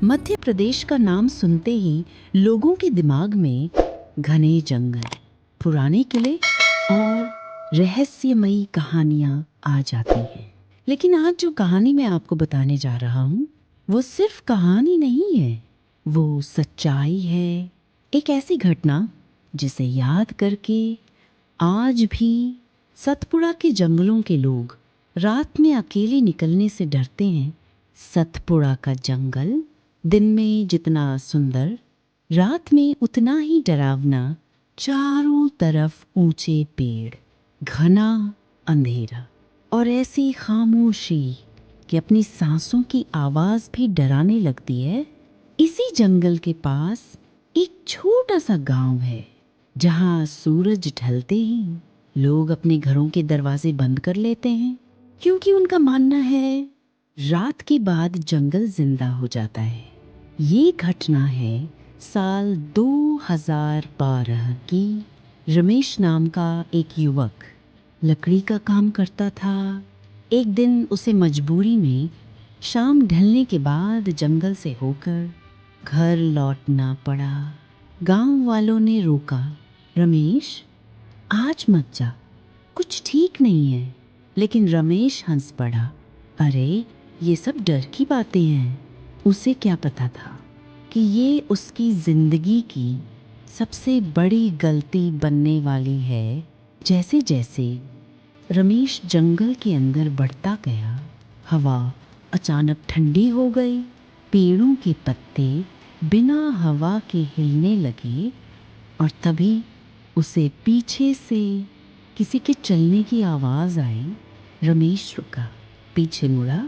मध्य प्रदेश का नाम सुनते ही लोगों के दिमाग में घने जंगल, पुराने किले और रहस्यमयी कहानियां आ जाती हैं। लेकिन आज जो कहानी मैं आपको बताने जा रहा हूँ वो सिर्फ कहानी नहीं है, वो सच्चाई है। एक ऐसी घटना जिसे याद करके आज भी सतपुड़ा के जंगलों के लोग रात में अकेले निकलने से डरते हैं। सतपुड़ा का जंगल दिन में जितना सुंदर, रात में उतना ही डरावना। चारों तरफ ऊंचे पेड़, घना अंधेरा और ऐसी खामोशी कि अपनी सांसों की आवाज भी डराने लगती है। इसी जंगल के पास एक छोटा सा गांव है जहां सूरज ढलते ही लोग अपने घरों के दरवाजे बंद कर लेते हैं, क्योंकि उनका मानना है रात के बाद जंगल जिंदा हो जाता है। ये घटना है साल 2012 की। रमेश नाम का एक युवक लकड़ी का काम करता था। एक दिन उसे मजबूरी में शाम ढलने के बाद जंगल से होकर घर लौटना पड़ा। गांव वालों ने रोका, रमेश आज मत जा, कुछ ठीक नहीं है। लेकिन रमेश हंस पड़ा, अरे ये सब डर की बातें हैं। उसे क्या पता था कि ये उसकी जिंदगी की सबसे बड़ी गलती बनने वाली है। जैसे जैसे रमेश जंगल के अंदर बढ़ता गया, हवा अचानक ठंडी हो गई। पेड़ों के पत्ते बिना हवा के हिलने लगे और तभी उसे पीछे से किसी के चलने की आवाज़ आई। रमेश रुका, पीछे मुड़ा,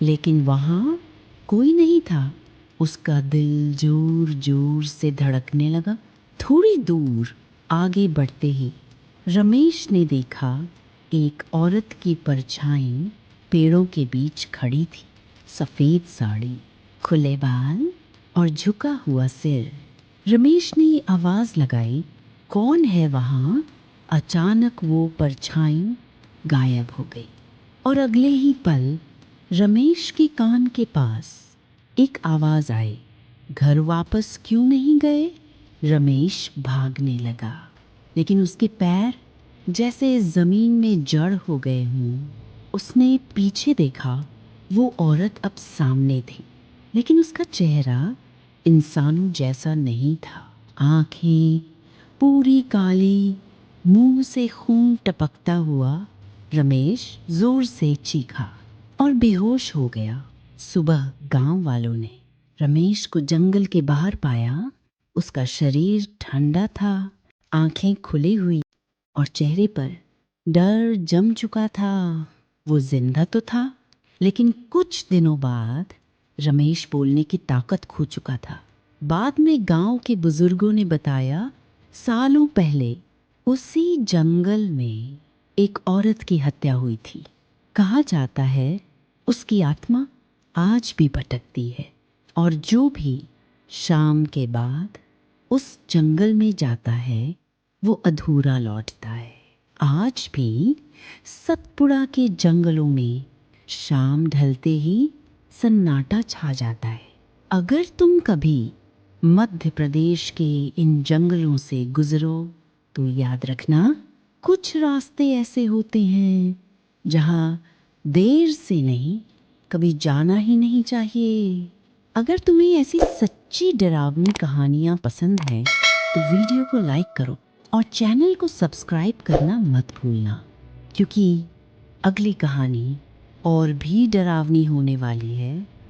लेकिन वहाँ कोई नहीं था। उसका दिल जोर जोर से धड़कने लगा। थोड़ी दूर आगे बढ़ते ही रमेश ने देखा एक औरत की परछाई पेड़ों के बीच खड़ी थी। सफ़ेद साड़ी, खुले बाल और झुका हुआ सिर। रमेश ने आवाज़ लगाई, कौन है वहाँ? अचानक वो परछाई गायब हो गई और अगले ही पल रमेश के कान के पास एक आवाज़ आई, घर वापस क्यों नहीं गए? रमेश भागने लगा, लेकिन उसके पैर जैसे ज़मीन में जड़ हो गए हों। उसने पीछे देखा, वो औरत अब सामने थी, लेकिन उसका चेहरा इंसानों जैसा नहीं था। आँखें पूरी काली, मुंह से खून टपकता हुआ। रमेश जोर से चीखा और बेहोश हो गया। सुबह गांव वालों ने रमेश को जंगल के बाहर पाया। उसका शरीर ठंडा था, आंखें खुली हुई और चेहरे पर डर जम चुका था। वो जिंदा तो था, लेकिन कुछ दिनों बाद रमेश बोलने की ताकत खो चुका था। बाद में गांव के बुजुर्गों ने बताया, सालों पहले उसी जंगल में एक औरत की हत्या हुई थी। कहा जाता है उसकी आत्मा आज भी भटकती है और जो भी शाम के बाद उस जंगल में जाता है वो अधूरा लौटता है। आज भी सतपुड़ा के जंगलों में शाम ढलते ही सन्नाटा छा जाता है। अगर तुम कभी मध्य प्रदेश के इन जंगलों से गुजरो तो याद रखना, कुछ रास्ते ऐसे होते हैं जहाँ देर से नहीं, कभी जाना ही नहीं चाहिए। अगर तुम्हें ऐसी सच्ची डरावनी कहानियाँ पसंद हैं तो वीडियो को लाइक करो और चैनल को सब्सक्राइब करना मत भूलना, क्योंकि अगली कहानी और भी डरावनी होने वाली है।